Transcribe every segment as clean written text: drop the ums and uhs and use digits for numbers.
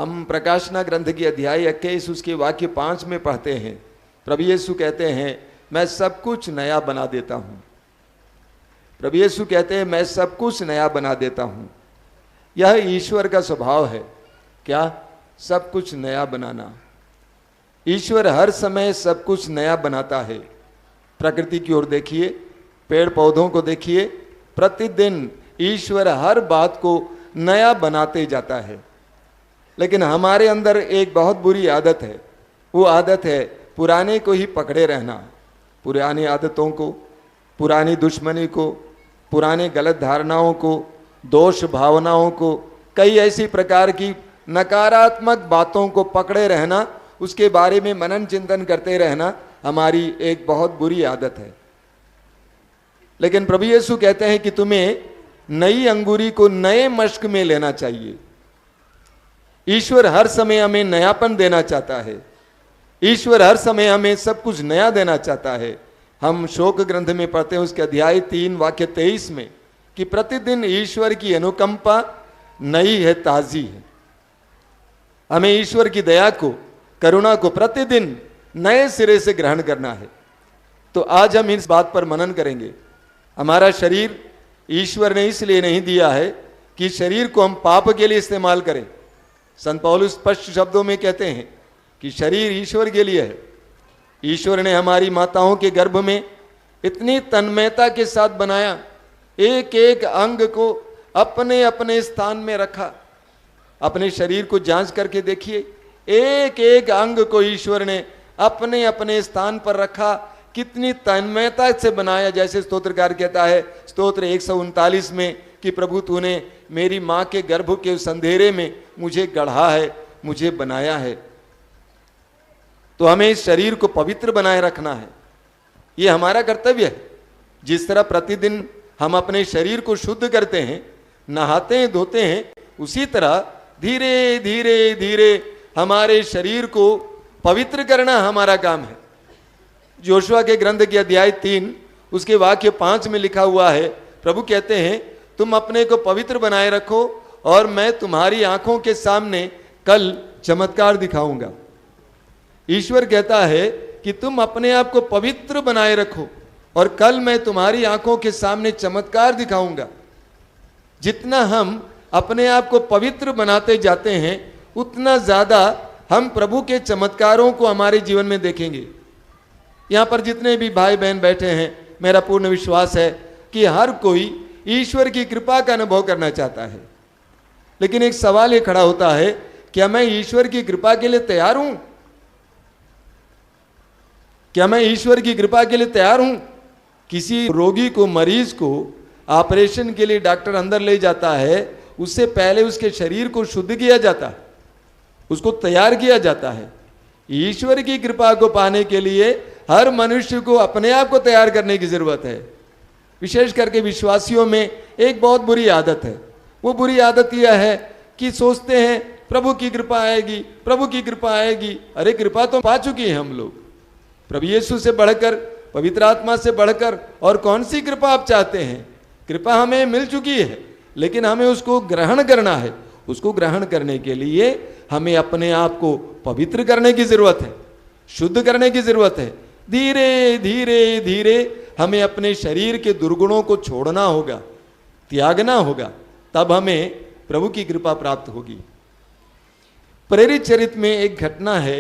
हम प्रकाशना ग्रंथ की अध्याय 21 उसके वाक्य 5 में पढ़ते हैं, प्रभु यीशु कहते हैं मैं सब कुछ नया बना देता हूं। प्रभु यीशु कहते हैं मैं सब कुछ नया बना देता हूं। यह ईश्वर का स्वभाव है। क्या? सब कुछ नया बनाना। ईश्वर हर समय सब कुछ नया बनाता है। प्रकृति की ओर देखिए, पेड़ पौधों को देखिए, प्रतिदिन ईश्वर हर बात को नया बनाते जाता है। लेकिन हमारे अंदर एक बहुत बुरी आदत है। वो आदत है पुराने को ही पकड़े रहना, पुरानी आदतों को, पुरानी दुश्मनी को, पुराने गलत धारणाओं को, दोष भावनाओं को, कई ऐसी प्रकार की नकारात्मक बातों को पकड़े रहना, उसके बारे में मनन चिंतन करते रहना हमारी एक बहुत बुरी आदत है। लेकिन प्रभु यीशु कहते हैं कि तुम्हें नई अंगूरी को नए मश्क में लेना चाहिए। ईश्वर हर समय हमें नयापन देना चाहता है। ईश्वर हर समय हमें सब कुछ नया देना चाहता है। हम शोक ग्रंथ में पढ़ते हैं उसके अध्याय 3 वाक्य 23 में कि प्रतिदिन ईश्वर की अनुकंपा नई है, ताजी है। हमें ईश्वर की दया को, करुणा को प्रतिदिन नए सिरे से ग्रहण करना है। तो आज हम इस बात पर मनन करेंगे। हमारा शरीर ईश्वर ने इसलिए नहीं दिया है कि शरीर को हम पाप के लिए इस्तेमाल करें। संत पौलुस स्पष्ट शब्दों में कहते हैं कि शरीर ईश्वर के लिए है। ईश्वर ने हमारी माताओं के गर्भ में इतनी तन्मयता के साथ बनाया, एक एक अंग को अपने अपने स्थान में रखा। अपने शरीर को जांच करके देखिए, एक एक अंग को ईश्वर ने अपने अपने स्थान पर रखा। कितनी तन्मयता से बनाया। जैसे स्तोत्रकार कहता है स्तोत्र 139 में कि प्रभु तूने मेरी माँ के गर्भ के संधेरे में मुझे गढ़ा है, मुझे बनाया है। तो हमें इस शरीर को पवित्र बनाए रखना है, ये हमारा कर्तव्य है। जिस तरह प्रतिदिन हम अपने शरीर को शुद्ध करते हैं, नहाते हैं, धोते हैं, उसी तरह धीरे धीरे धीरे हमारे शरीर को पवित्र करना हमारा काम है। जोशुआ के ग्रंथ के अध्याय 3 उसके वाक्य 5 में लिखा हुआ है, प्रभु कहते हैं तुम अपने को पवित्र बनाए रखो और मैं तुम्हारी आंखों के सामने कल चमत्कार दिखाऊंगा। ईश्वर कहता है कि तुम अपने आप को पवित्र बनाए रखो और कल मैं तुम्हारी आंखों के सामने चमत्कार दिखाऊंगा। जितना हम अपने आप को पवित्र बनाते जाते हैं, उतना ज्यादा हम प्रभु के चमत्कारों को हमारे जीवन में देखेंगे। यहां पर जितने भी भाई बहन बैठे हैं, मेरा पूर्ण विश्वास है कि हर कोई ईश्वर की कृपा का अनुभव करना चाहता है। लेकिन एक सवाल ये खड़ा होता है, क्या मैं ईश्वर की कृपा के लिए तैयार हूं? क्या मैं ईश्वर की कृपा के लिए तैयार हूं? किसी रोगी को, मरीज को ऑपरेशन के लिए डॉक्टर अंदर ले जाता है, उससे पहले उसके शरीर को शुद्ध किया जाता है, उसको तैयार किया जाता है। ईश्वर की कृपा को पाने के लिए हर मनुष्य को अपने आप को तैयार करने की जरूरत है। विशेष करके विश्वासियों में एक बहुत बुरी आदत है। वो बुरी आदत यह है कि सोचते हैं प्रभु की कृपा आएगी, प्रभु की कृपा आएगी। अरे कृपा तो पा चुकी है हम लोग। प्रभु यीशु से बढ़कर, पवित्र आत्मा से बढ़कर और कौन सी कृपा आप चाहते हैं? कृपा हमें मिल चुकी है, लेकिन हमें उसको ग्रहण करना है। उसको ग्रहण करने के लिए हमें अपने आप को पवित्र करने की जरूरत है, शुद्ध करने की जरूरत है। धीरे धीरे धीरे हमें अपने शरीर के दुर्गुणों को छोड़ना होगा, त्यागना होगा, तब हमें प्रभु की कृपा प्राप्त होगी। प्रेरित चरित्र में एक घटना है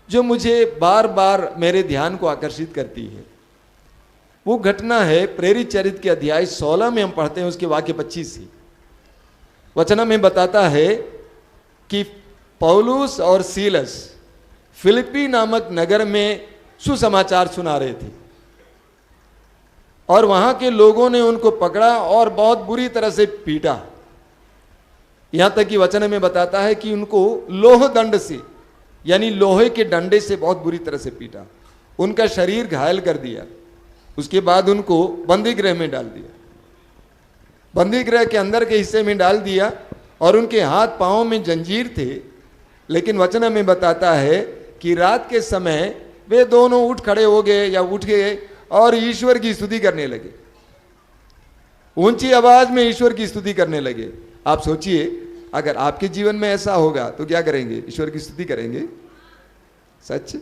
जो मुझे बार बार मेरे ध्यान को आकर्षित करती है। वो घटना है प्रेरित चरित्र के अध्याय 16 में हम पढ़ते हैं उसके वाक्य 25 से। वचन में बताता है कि पौलुस और सीलस फिलिप्पी नामक नगर में सुसमाचार सुना रहे थे और वहां के लोगों ने उनको पकड़ा और बहुत बुरी तरह से पीटा। यहां तक कि वचन में बताता है कि उनको लोह दंड से, यानी लोहे के डंडे से बहुत बुरी तरह से पीटा, उनका शरीर घायल कर दिया। उसके बाद उनको बंदी गृह में डाल दिया, बंदी गृह के अंदर के हिस्से में डाल दिया और उनके हाथ पांवों में जंजीर थे। लेकिन वचन में बताता है कि रात के समय वे दोनों उठ खड़े हो गए या उठ गए और ईश्वर की स्तुति करने लगे, ऊंची आवाज में ईश्वर की स्तुति करने लगे। आप सोचिए अगर आपके जीवन में ऐसा होगा तो क्या करेंगे? ईश्वर की स्तुति करेंगे। सच,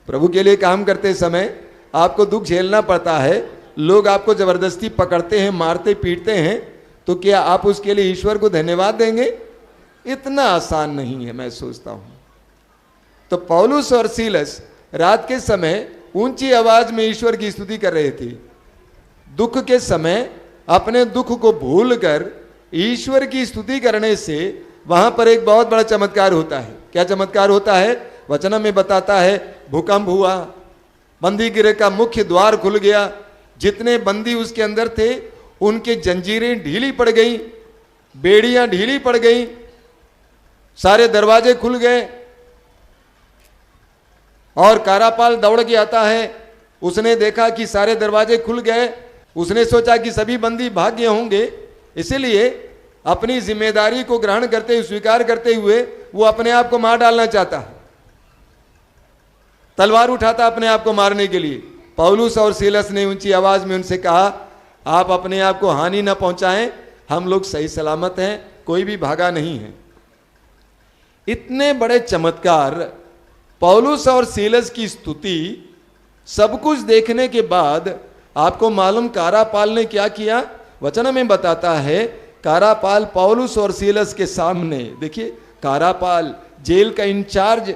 प्रभु के लिए काम करते समय आपको दुख झेलना पड़ता है, लोग आपको जबरदस्ती पकड़ते हैं, मारते पीटते हैं, तो क्या आप उसके लिए ईश्वर को धन्यवाद देंगे? इतना आसान नहीं है, मैं सोचता हूं। तो पौलुस और सीलस रात के समय ऊंची आवाज में ईश्वर की स्तुति कर रहे थे। दुख के समय अपने दुख को भूलकर ईश्वर की स्तुति करने से वहां पर एक बहुत बड़ा चमत्कार होता है। क्या चमत्कार होता है? वचन में बताता है, भूकंप हुआ, बंदी गृह का मुख्य द्वार खुल गया, जितने बंदी उसके अंदर थे उनके जंजीरें ढीली पड़ गई, बेड़ियां ढीली पड़ गई, सारे दरवाजे खुल गए। और कारापाल दौड़ के आता है, उसने देखा कि सारे दरवाजे खुल गए, उसने सोचा कि सभी बंदी भाग गए होंगे, इसलिए अपनी जिम्मेदारी को ग्रहण करते हुए, स्वीकार करते हुए वो अपने आप को मार डालना चाहता है, तलवार उठाता अपने आप को मारने के लिए। पौलुस और सीलस ने ऊंची आवाज में उनसे कहा, आप अपने आप को हानि न पहुंचाएं, हम लोग सही सलामत हैं, कोई भी भागा नहीं है। इतने बड़े चमत्कार, पौलुस और सीलस की स्तुति, सब कुछ देखने के बाद आपको मालूम कारापाल ने क्या किया? वचन में बताता है, कारापाल पौलुस और सीलस के सामने, देखिए कारापाल जेल का इंचार्ज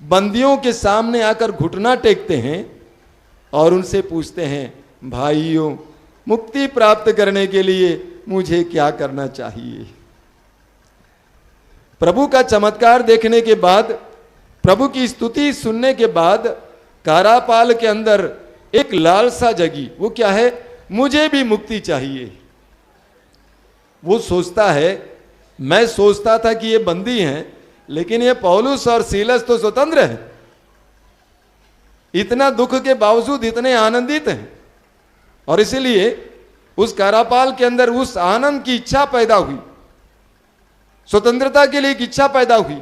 बंदियों के सामने आकर घुटना टेकते हैं और उनसे पूछते हैं, भाइयों, मुक्ति प्राप्त करने के लिए मुझे क्या करना चाहिए? प्रभु का चमत्कार देखने के बाद, प्रभु की स्तुति सुनने के बाद कारापाल के अंदर एक लालसा जगी। वो क्या है? मुझे भी मुक्ति चाहिए। वो सोचता है, मैं सोचता था कि ये बंदी हैं, लेकिन ये पौलुस और सीलस तो स्वतंत्र हैं, इतना दुख के बावजूद इतने आनंदित हैं। और इसलिए उस कारापाल के अंदर उस आनंद की इच्छा पैदा हुई, स्वतंत्रता के लिए एक इच्छा पैदा हुई।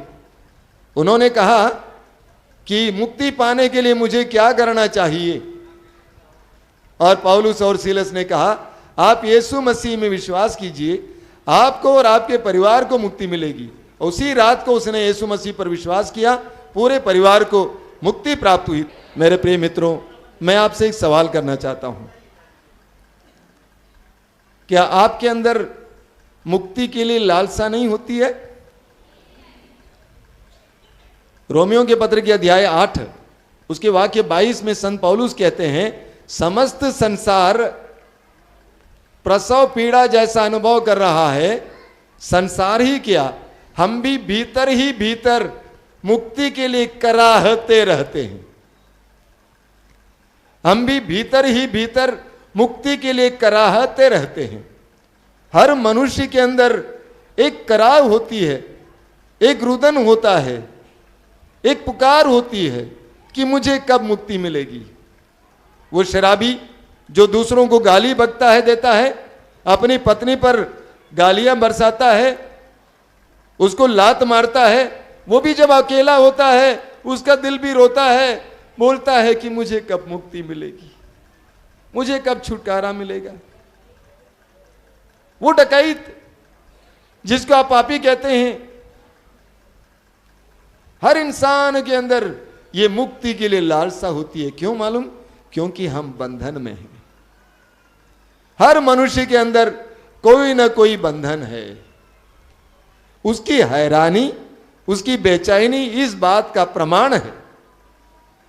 उन्होंने कहा कि मुक्ति पाने के लिए मुझे क्या करना चाहिए? और पौलुस और सीलस ने कहा, आप यीशु मसीह में विश्वास कीजिए, आपको और आपके परिवार को मुक्ति मिलेगी। उसी रात को उसने यीशु मसीह पर विश्वास किया, पूरे परिवार को मुक्ति प्राप्त हुई। मेरे प्रिय मित्रों, मैं आपसे एक सवाल करना चाहता हूं, क्या आपके अंदर मुक्ति के लिए लालसा नहीं होती है? रोमियो के पत्र के अध्याय 8 उसके वाक्य 22 में संत पौलुस कहते हैं, समस्त संसार प्रसव पीड़ा जैसा अनुभव कर रहा है, संसार ही क्या, हम भी भीतर ही भीतर मुक्ति के लिए कराहते रहते हैं। हम भी भीतर ही भीतर मुक्ति के लिए कराहते रहते हैं। हर मनुष्य के अंदर एक कराह होती है, एक रुदन होता है, एक पुकार होती है कि मुझे कब मुक्ति मिलेगी। वो शराबी जो दूसरों को गाली बकता है, देता है, अपनी पत्नी पर गालियां बरसाता है, उसको लात मारता है, वो भी जब अकेला होता है उसका दिल भी रोता है, बोलता है कि मुझे कब मुक्ति मिलेगी, मुझे कब छुटकारा मिलेगा। वो डकैत जिसको आप पापी कहते हैं, हर इंसान के अंदर ये मुक्ति के लिए लालसा होती है। क्यों मालूम? क्योंकि हम बंधन में हैं। हर मनुष्य के अंदर कोई ना कोई बंधन है। उसकी हैरानी, उसकी बेचैनी इस बात का प्रमाण है।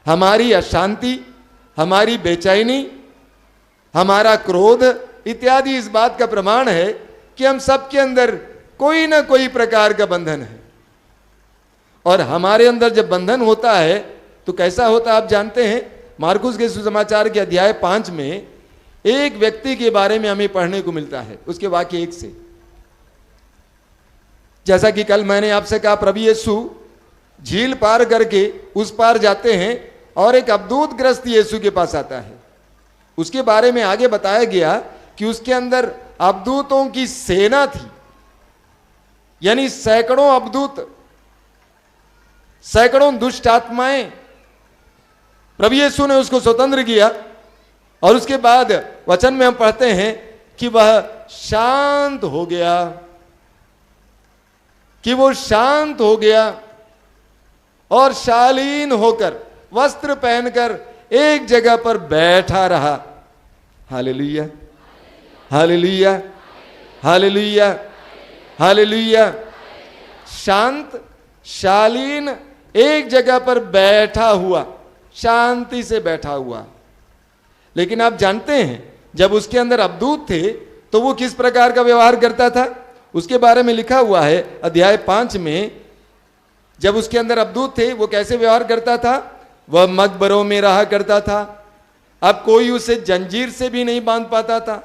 हमारी अशांति, हमारी बेचैनी, हमारा क्रोध इत्यादि इस बात का प्रमाण है कि हम सबके अंदर कोई ना कोई प्रकार का बंधन है। और हमारे अंदर जब बंधन होता है तो कैसा होता है आप जानते हैं? मार्कुस के सुसमाचार के अध्याय 5 में एक व्यक्ति के बारे में हमें पढ़ने को मिलता है, उसके वाक्य 1 से। जैसा कि कल मैंने आपसे कहा, प्रभु यीशु झील पार करके उस पार जाते हैं और एक अवधूत ग्रस्त यीशु के पास आता है। उसके बारे में आगे बताया गया कि उसके अंदर अवधूतों की सेना थी, यानी सैकड़ों अवधूत, सैकड़ों दुष्ट आत्माएं। प्रभु यीशु ने उसको स्वतंत्र किया और उसके बाद वचन में हम पढ़ते हैं कि वह शांत हो गया। कि वो शांत हो गया और शालीन होकर वस्त्र पहनकर एक जगह पर बैठा रहा। Hallelujah, hallelujah, hallelujah, hallelujah. शांत, शालीन, एक जगह पर बैठा हुआ, शांति से बैठा हुआ। लेकिन आप जानते हैं जब उसके अंदर अबदूत थे तो वो किस प्रकार का व्यवहार करता था? उसके बारे में लिखा हुआ है अध्याय 5 में। जब उसके अंदर अबदूत थे वो कैसे व्यवहार करता था? वह मकबरों में रहा करता था। अब कोई उसे जंजीर से भी नहीं बांध पाता था।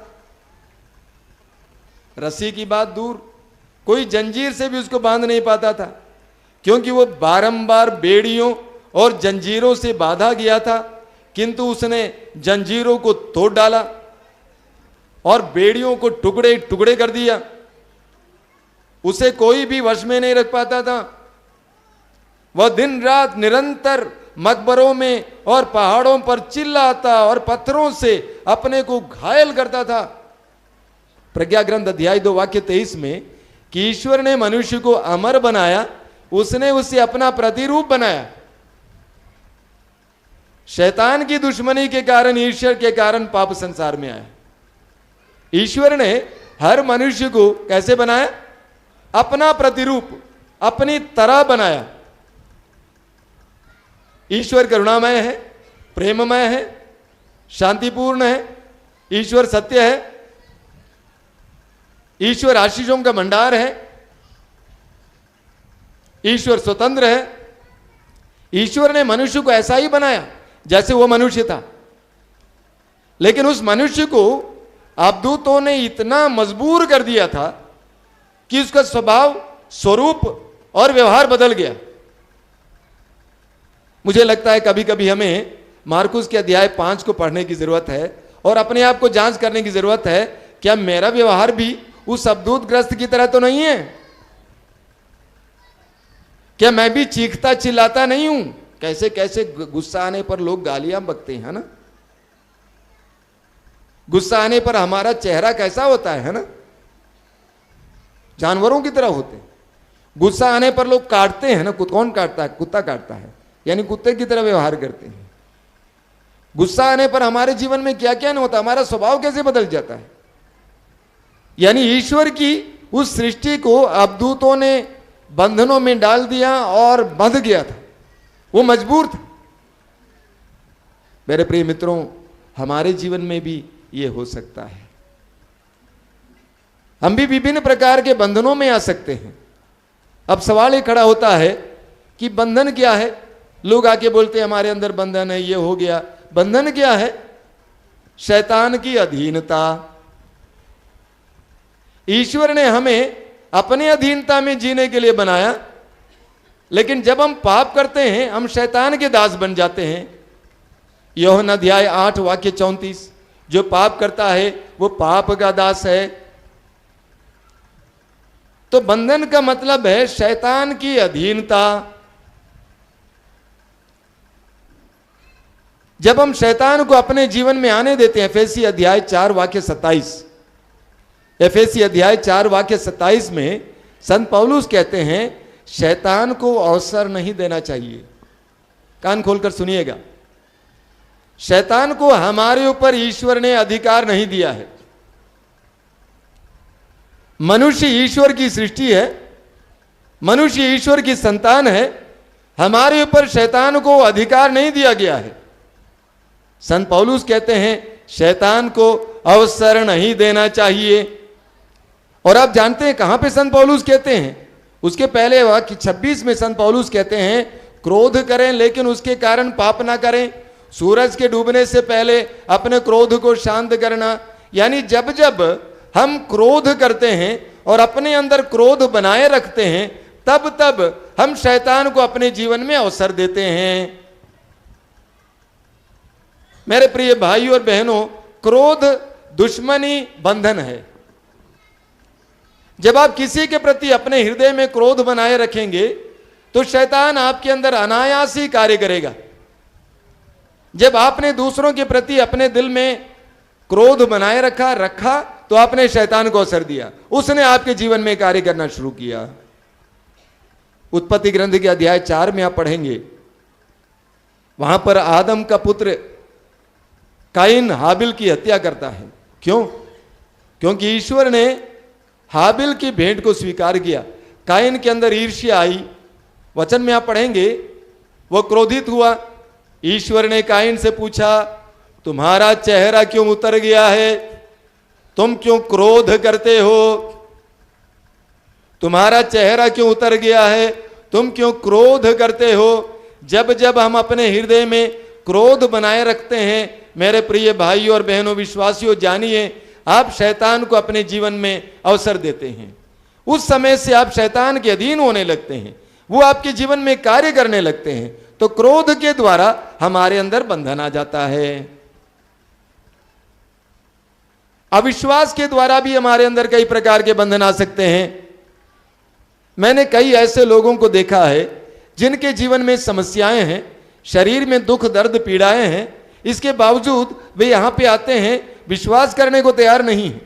रस्सी की बात दूर, कोई जंजीर से भी उसको बांध नहीं पाता था, क्योंकि वो बारंबार बेड़ियों और जंजीरों से बांधा गया था। किंतु उसने जंजीरों को तोड़ डाला और बेड़ियों को टुकड़े टुकड़े कर दिया। उसे कोई भी वश में नहीं रख पाता था। वह दिन रात निरंतर मकबरों में और पहाड़ों पर चिल्लाता और पत्थरों से अपने को घायल करता था। प्रज्ञा ग्रंथ अध्याय 2 वाक्य 23 में कि ईश्वर ने मनुष्य को अमर बनाया, उसने उसे अपना प्रतिरूप बनाया। शैतान की दुश्मनी के कारण, ईश्वर के कारण पाप संसार में आया। ईश्वर ने हर मनुष्य को कैसे बनाया? अपना प्रतिरूप, अपनी तरह बनाया। ईश्वर करुणामय है, प्रेममय है, शांतिपूर्ण है, ईश्वर सत्य है, ईश्वर आशीषों का भंडार है, ईश्वर स्वतंत्र है। ईश्वर ने मनुष्य को ऐसा ही बनाया जैसे वो मनुष्य था। लेकिन उस मनुष्य को अबदूतों ने इतना मजबूर कर दिया था कि उसका स्वभाव, स्वरूप और व्यवहार बदल गया। मुझे लगता है कभी कभी हमें मार्कुस के अध्याय 5 को पढ़ने की जरूरत है और अपने आप को जांच करने की जरूरत है, क्या मेरा व्यवहार भी उस अबदूत ग्रस्त की तरह तो नहीं है? क्या मैं भी चीखता चिल्लाता नहीं हूं? कैसे कैसे गुस्सा आने पर लोग गालियां बकते हैं ना। गुस्सा आने पर हमारा चेहरा कैसा होता है ना, जानवरों की तरह होते हैं। गुस्सा आने पर लोग काटते हैं ना। कौन काटता है? कुत्ता काटता है, यानी कुत्ते की तरह व्यवहार करते हैं। गुस्सा आने पर हमारे जीवन में क्या क्या नहीं होता, हमारा स्वभाव कैसे बदल जाता है। यानी ईश्वर की उस सृष्टि को अबदूतों ने बंधनों में डाल दिया और बंध गया था, वो मजबूर था। मेरे प्रिय मित्रों, हमारे जीवन में भी ये हो सकता है। हम भी विभिन्न प्रकार के बंधनों में आ सकते हैं। अब सवाल ये खड़ा होता है कि बंधन क्या है? लोग आके बोलते हैं हमारे अंदर बंधन है, ये हो गया। बंधन क्या है? शैतान की अधीनता। ईश्वर ने हमें अपने अधीनता में जीने के लिए बनाया, लेकिन जब हम पाप करते हैं हम शैतान के दास बन जाते हैं। यूहन्ना अध्याय 8 वाक्य 34, जो पाप करता है वो पाप का दास है। तो बंधन का मतलब है शैतान की अधीनता। जब हम शैतान को अपने जीवन में आने देते हैं, एफेसी अध्याय 4 वाक्य 27, एफेसी अध्याय 4 वाक्य 27 में संत पौलुस कहते हैं शैतान को अवसर नहीं देना चाहिए। कान खोलकर सुनिएगा, शैतान को हमारे ऊपर ईश्वर ने अधिकार नहीं दिया है। मनुष्य ईश्वर की सृष्टि है, मनुष्य ईश्वर की संतान है। हमारे ऊपर शैतान को अधिकार नहीं दिया गया है। संत पौलुस कहते हैं शैतान को अवसर नहीं देना चाहिए। और आप जानते हैं कहां पे संत पौलुस कहते हैं? उसके पहले वाक्य 26 में संत पौलुस कहते हैं क्रोध करें लेकिन उसके कारण पाप ना करें। सूरज के डूबने से पहले अपने क्रोध को शांत करना। यानी जब जब हम क्रोध करते हैं और अपने अंदर क्रोध बनाए रखते हैं, तब तब हम शैतान को अपने जीवन में अवसर देते हैं। मेरे प्रिय भाई और बहनों, क्रोध दुश्मनी बंधन है। जब आप किसी के प्रति अपने हृदय में क्रोध बनाए रखेंगे तो शैतान आपके अंदर अनायास ही कार्य करेगा। जब आपने दूसरों के प्रति अपने दिल में क्रोध बनाए रखा तो आपने शैतान को अवसर दिया, उसने आपके जीवन में कार्य करना शुरू किया। उत्पत्ति ग्रंथ के अध्याय 4 में आप पढ़ेंगे, वहां पर आदम का पुत्र काइन हाबिल की हत्या करता है। क्यों? क्योंकि ईश्वर ने हाबिल की भेंट को स्वीकार किया। काइन के अंदर ईर्ष्या आई। वचन में आप पढ़ेंगे, वो क्रोधित हुआ। ईश्वर ने काइन से पूछा, तुम्हारा चेहरा क्यों उतर गया है? तुम क्यों क्रोध करते हो? तुम्हारा चेहरा क्यों उतर गया है? तुम क्यों क्रोध करते हो? जब जब हम अपने हृदय में क्रोध बनाए रखते हैं, मेरे प्रिय भाइयों और बहनों विश्वासियों, जानिए आप शैतान को अपने जीवन में अवसर देते हैं। उस समय से आप शैतान के अधीन होने लगते हैं, वो आपके जीवन में कार्य करने लगते हैं। तो क्रोध के द्वारा हमारे अंदर बंधन आ जाता है। अविश्वास के द्वारा भी हमारे अंदर कई प्रकार के बंधन आ सकते हैं। मैंने कई ऐसे लोगों को देखा है जिनके जीवन में समस्याएं हैं, शरीर में दुख दर्द पीड़ाएं हैं, इसके बावजूद वे यहां पे आते हैं, विश्वास करने को तैयार नहीं है।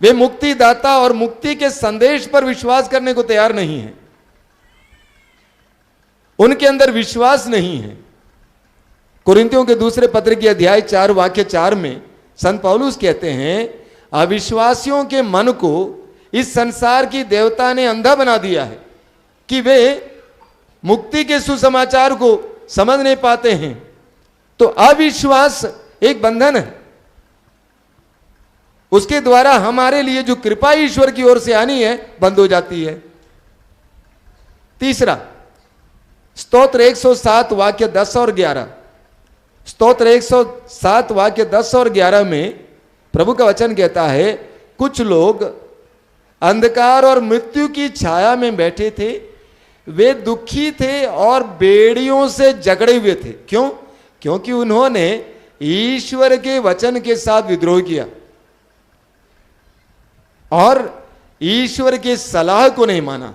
वे मुक्तिदाता और मुक्ति के संदेश पर विश्वास करने को तैयार नहीं है। उनके अंदर विश्वास नहीं है। कुरिन्थियों के दूसरे पत्र के अध्याय 4 वाक्य 4 में संत पौलुस कहते हैं, अविश्वासियों के मन को इस संसार की देवता ने अंधा बना दिया है कि वे मुक्ति के सुसमाचार को समझ नहीं पाते हैं। तो अविश्वास एक बंधन है, उसके द्वारा हमारे लिए जो कृपा ईश्वर की ओर से आनी है बंद हो जाती है। तीसरा, स्तोत्र 107 वाक्य 10 और 11। स्तोत्र 107 वाक्य 10 और 11 में प्रभु का वचन कहता है, कुछ लोग अंधकार और मृत्यु की छाया में बैठे थे, वे दुखी थे और बेड़ियों से जकड़े हुए थे। क्यों? क्योंकि उन्होंने ईश्वर के वचन के साथ विद्रोह किया और ईश्वर के सलाह को नहीं माना।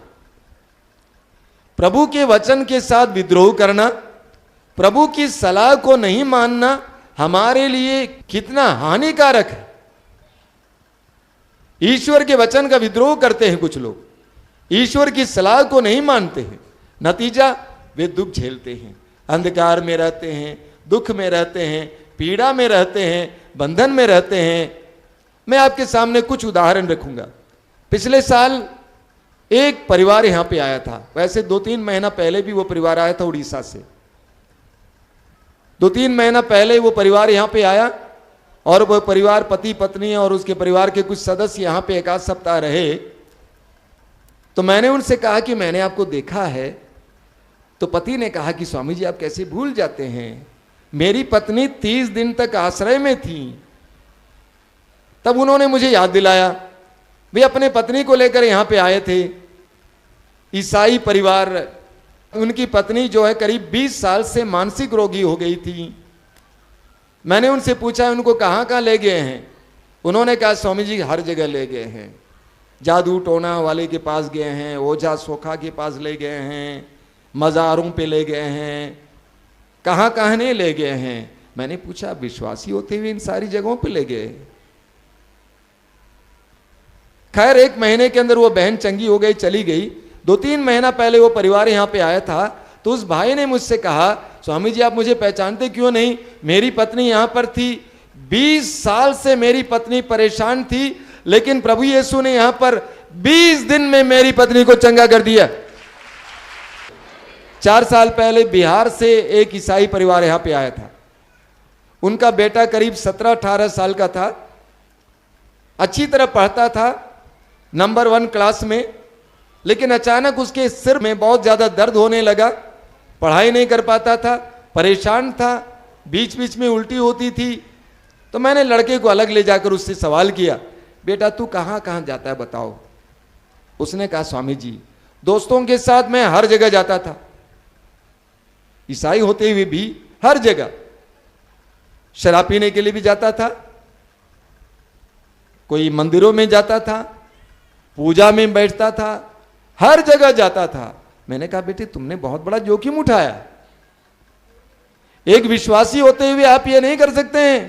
प्रभु के वचन के साथ विद्रोह करना, प्रभु की सलाह को नहीं मानना हमारे लिए कितना हानिकारक है। ईश्वर के वचन का विद्रोह करते हैं कुछ लोग, ईश्वर की सलाह को नहीं मानते हैं, नतीजा वे दुख झेलते हैं, अंधकार में रहते हैं, दुख में रहते हैं, पीड़ा में रहते हैं, बंधन में रहते हैं। मैं आपके सामने कुछ उदाहरण रखूंगा। पिछले साल एक परिवार यहां पे आया था। वैसे 2-3 महीना पहले भी वो परिवार आया था उड़ीसा से। 2-3 महीना पहले वो परिवार यहां पे आया और वो परिवार पति पत्नी और उसके परिवार के कुछ सदस्य यहां पे 1 आध सप्ताह रहे। तो मैंने उनसे कहा कि मैंने आपको देखा है। तो पति ने कहा कि स्वामी जी आप कैसे भूल जाते हैं, मेरी पत्नी 30 दिन तक आश्रय में थी। तब उन्होंने मुझे याद दिलाया, वे अपने पत्नी को लेकर यहां पे आए थे। ईसाई परिवार, उनकी पत्नी जो है करीब 20 साल से मानसिक रोगी हो गई थी। मैंने उनसे पूछा उनको कहाँ कहाँ ले गए हैं। उन्होंने कहा स्वामी जी हर जगह ले गए हैं, जादू टोना वाले के पास गए हैं, ओझा सोखा के पास ले गए हैं, मज़ारों पे ले गए हैं, कहाँ कहाँ नहीं ले गए हैं। मैंने पूछा विश्वासी होते हुए इन सारी जगहों पे ले गए? खैर 1 महीने के अंदर वो बहन चंगी हो गई, चली गई। 2-3 महीना पहले वो परिवार यहाँ पे आया था। तो उस भाई ने मुझसे कहा स्वामी जी आप मुझे पहचानते क्यों नहीं, मेरी पत्नी यहाँ पर थी, 20 साल से मेरी पत्नी परेशान थी, लेकिन प्रभु यीशु ने यहाँ पर 20 दिन में मेरी पत्नी को चंगा कर दिया। 4 साल पहले बिहार से एक ईसाई परिवार यहाँ पे आया था। उनका बेटा करीब 17-18 साल का था, अच्छी तरह पढ़ता था, नंबर 1 क्लास में, लेकिन अचानक उसके सिर में बहुत ज़्यादा दर्द होने लगा, पढ़ाई नहीं कर पाता था, परेशान था, बीच बीच में उल्टी होती थी। तो मैंने लड़के को अलग ले जाकर उससे सवाल किया, बेटा तू कहाँ कहाँ जाता है बताओ। उसने कहा स्वामी जी दोस्तों के साथ मैं हर जगह जाता था, ईसाई होते हुए भी हर जगह, शराब पीने के लिए भी जाता था, कोई मंदिरों में जाता था, पूजा में बैठता था, हर जगह जाता था। मैंने कहा बेटे तुमने बहुत बड़ा जोखिम उठाया, एक विश्वासी होते हुए आप ये नहीं कर सकते हैं।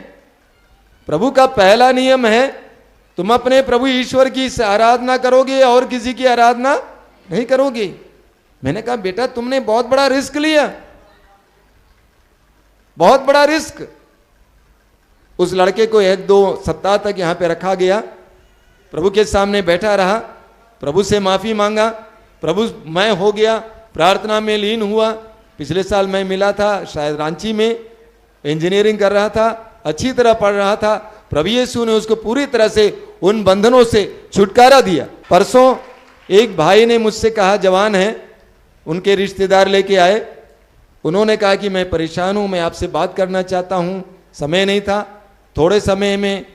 प्रभु का पहला नियम है तुम अपने प्रभु ईश्वर की आराधना करोगे और किसी की आराधना नहीं करोगे। मैंने कहा बेटा तुमने बहुत बड़ा रिस्क लिया, बहुत बड़ा रिस्क। उस लड़के को 1-2 सप्ताह तक यहां पे रखा गया, प्रभु के सामने बैठा रहा, प्रभु से माफी मांगा, प्रभु मैं हो गया, प्रार्थना में लीन हुआ। पिछले साल मैं मिला था, शायद रांची में, इंजीनियरिंग कर रहा था, अच्छी तरह पढ़ रहा था। प्रभु यीशु ने उसको पूरी तरह से उन बंधनों से छुटकारा दिया। परसों एक भाई ने मुझसे कहा, जवान है, उनके रिश्तेदार लेके आए, उन्होंने कहा कि मैं परेशान हूं, मैं आपसे बात करना चाहता हूं, समय नहीं था। थोड़े समय में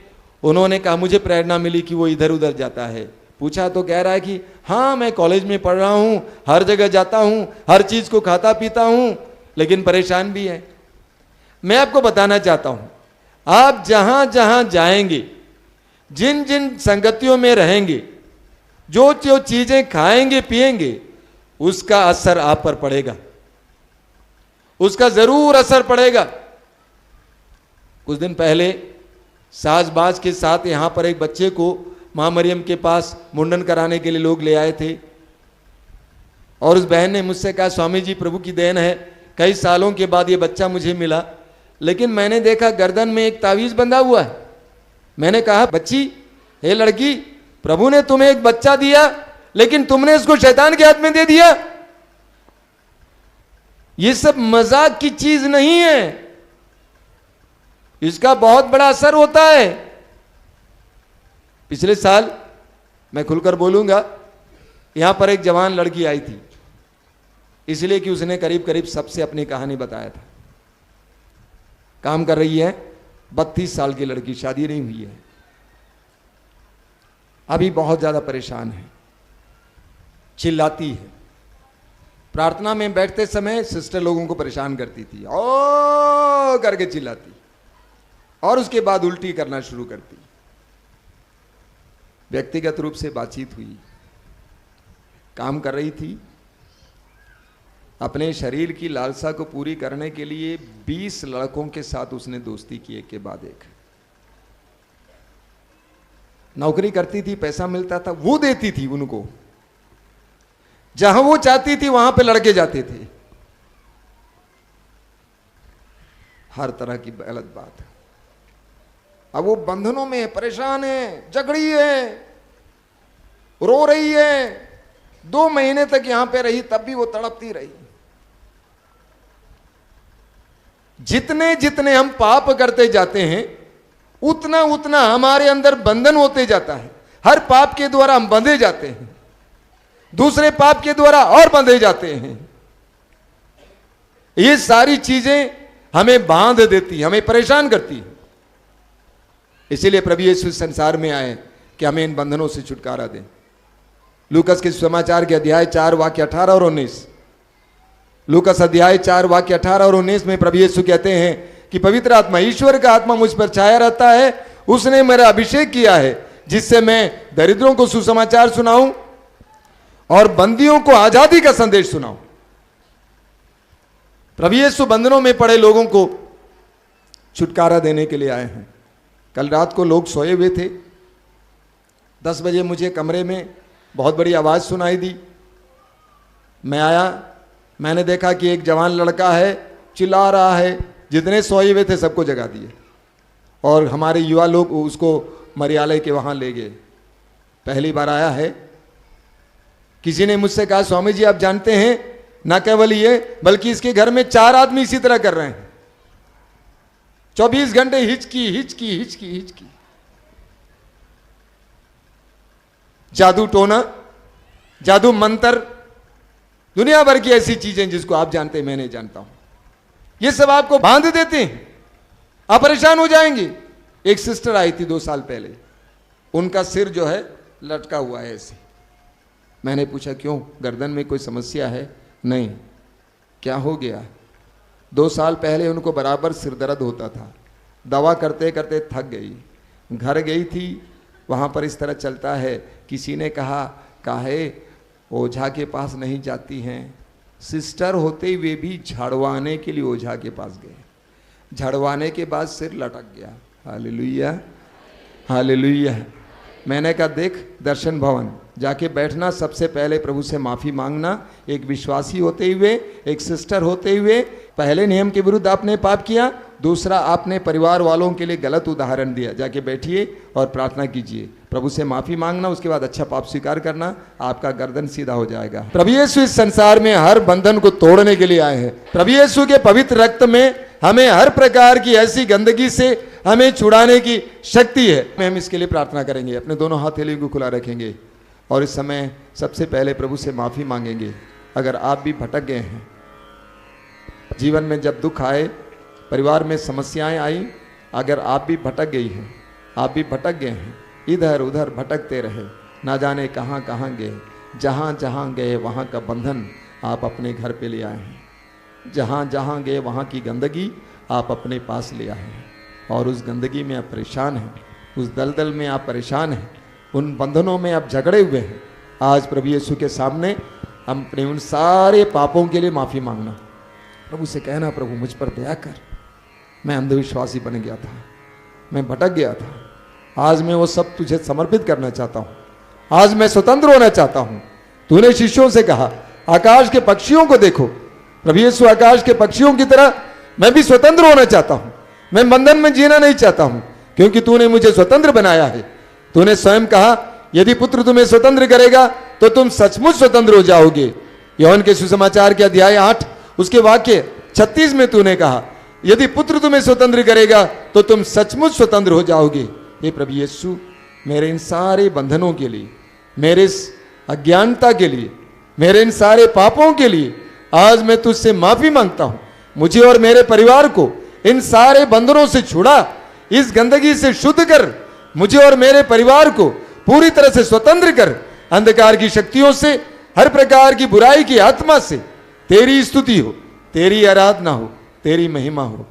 उन्होंने कहा, मुझे प्रेरणा मिली कि वो इधर उधर जाता है। पूछा तो कह रहा है कि हाँ मैं कॉलेज में पढ़ रहा हूं, हर जगह जाता हूं, हर चीज को खाता पीता हूं, लेकिन परेशान भी है। मैं आपको बताना चाहता हूं, आप जहां जहां जाएंगे, जिन जिन संगतियों में रहेंगे, जो जो चीजें खाएंगे पिएंगे, उसका असर आप पर पड़ेगा, उसका जरूर असर पड़ेगा। कुछ दिन पहले साज-बाज के साथ यहां पर एक बच्चे को मां मरियम के पास मुंडन कराने के लिए लोग ले आए थे, और उस बहन ने मुझसे कहा, स्वामी जी प्रभु की देन है, कई सालों के बाद ये बच्चा मुझे मिला, लेकिन मैंने देखा गर्दन में एक तावीज बंधा हुआ है। मैंने कहा, बच्ची, हे लड़की, प्रभु ने तुम्हें एक बच्चा दिया, लेकिन तुमने इसको शैतान के हाथ में दे दिया। ये सब मजाक की चीज नहीं है, इसका बहुत बड़ा असर होता है। पिछले साल, मैं खुलकर बोलूंगा, यहां पर एक जवान लड़की आई थी, इसलिए कि उसने करीब करीब सबसे अपनी कहानी बताया था। काम कर रही है, 32 साल की लड़की, शादी नहीं हुई है, अभी बहुत ज्यादा परेशान है, चिल्लाती है, प्रार्थना में बैठते समय सिस्टर लोगों को परेशान करती थी, ओ करके चिल्लाती, और उसके बाद उल्टी करना शुरू करती। व्यक्तिगत रूप से बातचीत हुई, काम कर रही थी, अपने शरीर की लालसा को पूरी करने के लिए 20 लड़कों के साथ उसने दोस्ती की, एक के बाद एक। नौकरी करती थी, पैसा मिलता था, वो देती थी उनको, जहां वो चाहती थी वहां पे लड़के जाते थे। हर तरह की गलत बात है। अब वो बंधनों में परेशान है, झगड़ी है, रो रही है। 2 महीने तक यहां पे रही, तब भी वो तड़पती रही। जितने जितने हम पाप करते जाते हैं, उतना उतना हमारे अंदर बंधन होते जाता है। हर पाप के द्वारा हम बंधे जाते हैं, दूसरे पाप के द्वारा और बंधे जाते हैं। ये सारी चीजें हमें बांध देती, हमें परेशान करती है। इसीलिए प्रभु यीशु संसार में आए कि हमें इन बंधनों से छुटकारा दें। लूकस के समाचार के अध्याय 4 वाक्य 18 और 19, लूकस अध्याय 4 वाक्य 18 और 19 में प्रभु यीशु कहते हैं कि पवित्र आत्मा, ईश्वर का आत्मा मुझ पर छाया रहता है, उसने मेरा अभिषेक किया है, जिससे मैं दरिद्रों को सुसमाचार सुनाऊं और बंदियों को आजादी का संदेश सुनाऊं। प्रभु यीशु बंधनों में पड़े लोगों को छुटकारा देने के लिए आए हैं। कल रात को लोग सोए हुए थे, 10 बजे मुझे कमरे में बहुत बड़ी आवाज़ सुनाई दी। मैं आया, मैंने देखा कि एक जवान लड़का है, चिल्ला रहा है, जितने सोए हुए थे सबको जगा दिए, और हमारे युवा लोग उसको मरियालय के वहाँ ले गए। पहली बार आया है। किसी ने मुझसे कहा, स्वामी जी आप जानते हैं, न केवल ये बल्कि इसके घर में 4 आदमी इसी तरह कर रहे हैं, 24 घंटे हिचकी हिचकी हिचकी हिचकी, जादू टोना, जादू मंत्र, दुनिया भर की ऐसी चीजें जिसको आप जानते हैं, मैं नहीं जानता हूं। ये सब आपको बांध देते हैं, आप परेशान हो जाएंगे। एक सिस्टर आई थी 2 साल पहले, उनका सिर जो है लटका हुआ है ऐसे। मैंने पूछा क्यों, गर्दन में कोई समस्या है? नहीं। क्या हो गया? 2 साल पहले उनको बराबर सिर दर्द होता था, दवा करते करते थक गई, घर गई थी, वहाँ पर इस तरह चलता है। किसी ने कहा, काहे ओझा के पास नहीं जाती हैं? सिस्टर होते हुए भी झड़वाने के लिए ओझा के पास गए, झड़वाने के बाद सिर लटक गया। Hallelujah hallelujah. मैंने कहा देख, दर्शन भवन जाके बैठना, सबसे पहले प्रभु से माफ़ी मांगना, एक विश्वासी होते हुए, एक सिस्टर होते हुए। पहले नियम के विरुद्ध आपने पाप किया, दूसरा आपने परिवार वालों के लिए गलत उदाहरण दिया। जाके बैठिए और प्रार्थना कीजिए, प्रभु से माफ़ी मांगना, उसके बाद अच्छा पाप स्वीकार करना, आपका गर्दन सीधा हो जाएगा। प्रभु यीशु इस संसार में हर बंधन को तोड़ने के लिए आए हैं। प्रभु यीशु के पवित्र रक्त में हमें हर प्रकार की ऐसी गंदगी से हमें छुड़ाने की शक्ति है। हम इसके लिए प्रार्थना करेंगे, अपने दोनों हथेलियों को खुला रखेंगे और इस समय सबसे पहले प्रभु से माफ़ी मांगेंगे। अगर आप भी भटक गए हैं, जीवन में जब दुख आए, परिवार में समस्याएं आई, अगर आप भी भटक गई हैं, आप भी भटक गए हैं, इधर उधर भटकते रहे, ना जाने कहाँ कहाँ गए, जहाँ जहाँ गए वहाँ का बंधन आप अपने घर पे ले आए हैं, जहाँ जहाँ गए वहाँ की गंदगी आप अपने पास ले आए हैं और उस गंदगी में आप परेशान हैं, उस दलदल में आप परेशान हैं, उन बंधनों में आप झगड़े हुए हैं। आज प्रभु यीशु के सामने हम अपने उन सारे पापों के लिए माफ़ी मांगना, प्रभु से कहना, प्रभु मुझ पर दया कर, मैं अंधविश्वासी बन गया था, मैं भटक गया था, आज मैं वो सब तुझे समर्पित करना चाहता हूँ, आज मैं स्वतंत्र होना चाहता हूँ। तूने शिष्यों से कहा आकाश के पक्षियों को देखो, प्रभु यीशु आकाश के पक्षियों की तरह मैं भी स्वतंत्र होना चाहता हूँ, मैं बंधन में जीना नहीं चाहता हूँ, क्योंकि तूने मुझे स्वतंत्र बनाया है। तूने स्वयं कहा यदि पुत्र तुम्हें स्वतंत्र करेगा तो तुम सचमुच स्वतंत्र हो जाओगे। यूहन्ना के सुसमाचार के अध्याय 8 उसके वाक्य 36 में तूने कहा यदि पुत्र तुम्हें स्वतंत्र करेगा तो तुम सचमुच स्वतंत्र हो जाओगे। हे प्रभु यीशु, मेरे इन सारे बंधनों के लिए, मेरे इस अज्ञानता के लिए, मेरे इन सारे पापों के लिए आज मैं तुझसे माफी मांगता हूं। मुझे और मेरे परिवार को इन सारे बंधनों से छुड़ा, इस गंदगी से शुद्ध कर, मुझे और मेरे परिवार को पूरी तरह से स्वतंत्र कर, अंधकार की शक्तियों से, हर प्रकार की बुराई की आत्मा से। तेरी स्तुति हो, तेरी आराधना हो, तेरी महिमा हो।